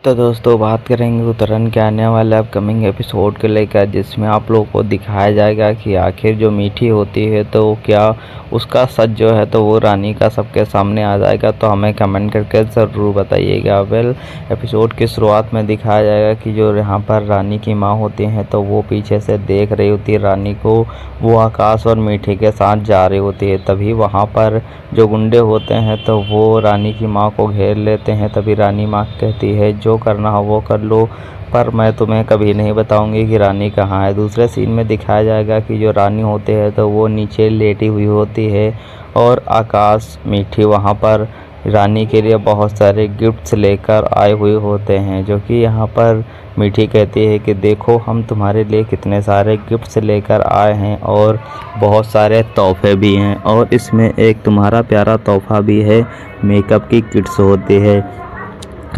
तो दोस्तों बात करेंगे उत्तरायण के आने वाले अपकमिंग एपिसोड को लेकर, जिसमें आप लोगों को दिखाया जाएगा कि आखिर जो मीठी होती है तो क्या उसका सच जो है तो वो रानी का सबके सामने आ जाएगा। तो हमें कमेंट करके ज़रूर बताइएगा। एपिसोड की शुरुआत में दिखाया जाएगा कि जो यहाँ पर रानी की माँ होती हैं तो वो पीछे से देख रही होती है रानी को। वो आकाश और मीठी के साथ जा रही होती है। तभी वहाँ पर जो गुंडे होते हैं तो वो रानी की माँ को घेर लेते हैं। तभी रानी माँ कहती है जो करना हो वो कर लो, पर मैं तुम्हें कभी नहीं बताऊंगी कि रानी कहाँ है। दूसरे सीन में दिखाया जाएगा कि जो रानी होती है तो वो नीचे लेटी हुई होती है और आकाश मीठी वहाँ पर रानी के लिए बहुत सारे गिफ्ट्स लेकर आए हुए होते हैं। जो कि यहाँ पर मीठी कहती है कि देखो हम तुम्हारे लिए कितने सारे गिफ्ट्स लेकर आए हैं और बहुत सारे तोहफे भी हैं, और इसमें एक तुम्हारा प्यारा तोहफा भी है, मेकअप की किट्स होती है।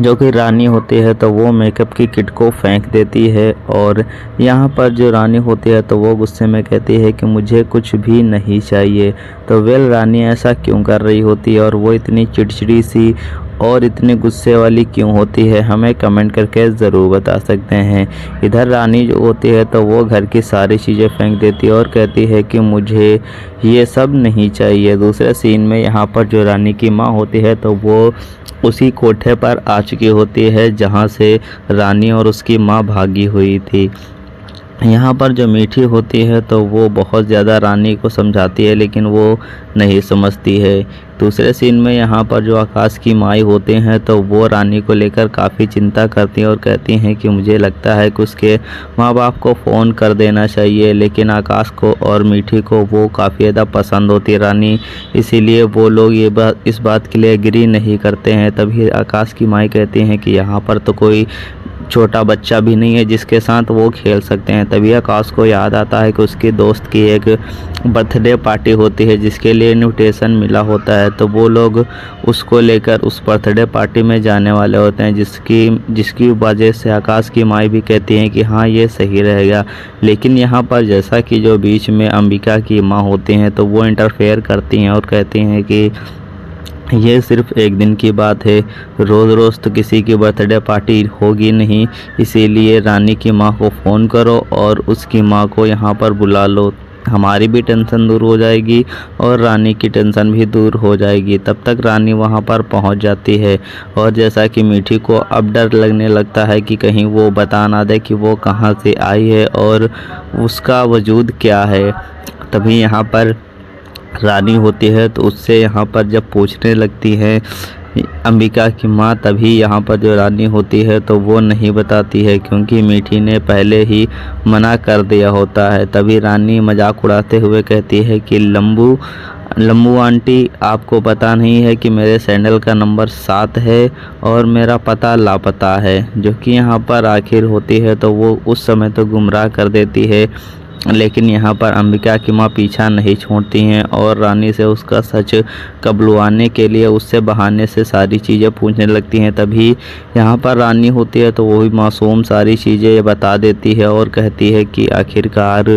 जो कि रानी होती है तो वो मेकअप की किट को फेंक देती है, और यहाँ पर जो रानी होती है तो वो गुस्से में कहती है कि मुझे कुछ भी नहीं चाहिए। तो रानी ऐसा क्यों कर रही होती है और वो इतनी चिड़चिड़ी सी और इतनी गुस्से वाली क्यों होती है, हमें कमेंट करके ज़रूर बता सकते हैं। इधर रानी जो होती है तो वो घर की सारी चीज़ें फेंक देती है और कहती है कि मुझे ये सब नहीं चाहिए। दूसरे सीन में यहाँ पर जो रानी की माँ होती है तो वो उसी कोठे पर आ चुकी होती है जहाँ से रानी और उसकी माँ भागी हुई थी। यहाँ पर जो मीठी होती है तो वो बहुत ज़्यादा रानी को समझाती है, लेकिन वो नहीं समझती है। दूसरे सीन में यहाँ पर जो आकाश की माई होते हैं तो वो रानी को लेकर काफ़ी चिंता करती हैं और कहती हैं कि मुझे लगता है कि उसके माँ बाप को फ़ोन कर देना चाहिए। लेकिन आकाश को और मीठी को वो काफ़ी ज़्यादा पसंद होती है रानी, इसीलिए वो लोग इस बात के लिए एग्री नहीं करते हैं। तभी आकाश की माई कहती हैं कि यहाँ पर तो कोई छोटा बच्चा भी नहीं है जिसके साथ वो खेल सकते हैं। तभी आकाश को याद आता है कि उसके दोस्त की एक बर्थडे पार्टी होती है जिसके लिए इनविटेशन मिला होता है। तो वो लोग उसको लेकर उस बर्थडे पार्टी में जाने वाले होते हैं, जिसकी वजह से आकाश की माँ भी कहती हैं कि हाँ ये सही रहेगा। लेकिन यहाँ पर जैसा कि जो बीच में अंबिका की माँ होती हैं तो वो इंटरफेयर करती हैं और कहती हैं कि ये सिर्फ एक दिन की बात है, रोज़ रोज़ तो किसी की बर्थडे पार्टी होगी नहीं, इसीलिए रानी की माँ को फ़ोन करो और उसकी माँ को यहाँ पर बुला लो। हमारी भी टेंशन दूर हो जाएगी और रानी की टेंशन भी दूर हो जाएगी। तब तक रानी वहाँ पर पहुँच जाती है, और जैसा कि मीठी को अब डर लगने लगता है कि कहीं वो बता ना दे कि वो कहाँ से आई है और उसका वजूद क्या है। तभी यहाँ पर रानी होती है तो उससे यहाँ पर जब पूछने लगती है अंबिका की माँ, तभी यहाँ पर जो रानी होती है तो वो नहीं बताती है क्योंकि मीठी ने पहले ही मना कर दिया होता है। तभी रानी मजाक उड़ाते हुए कहती है कि लम्बू आंटी, आपको पता नहीं है कि मेरे सैंडल का नंबर 7 है और मेरा पता लापता है। जो कि यहाँ पर आखिर होती है तो वो उस समय तो गुमराह कर देती है, लेकिन यहाँ पर अंबिका की माँ पीछा नहीं छोड़ती हैं और रानी से उसका सच कबलवाने के लिए उससे बहाने से सारी चीज़ें पूछने लगती हैं। तभी यहाँ पर रानी होती है तो वो भी मासूम सारी चीज़ें बता देती है और कहती है कि आखिरकार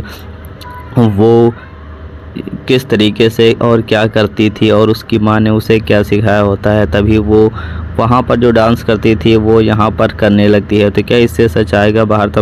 वो किस तरीके से और क्या करती थी और उसकी माँ ने उसे क्या सिखाया होता है। तभी वो वहाँ पर जो डांस करती थी वो यहाँ पर करने लगती है। तो क्या इससे सच आएगा बाहर, तो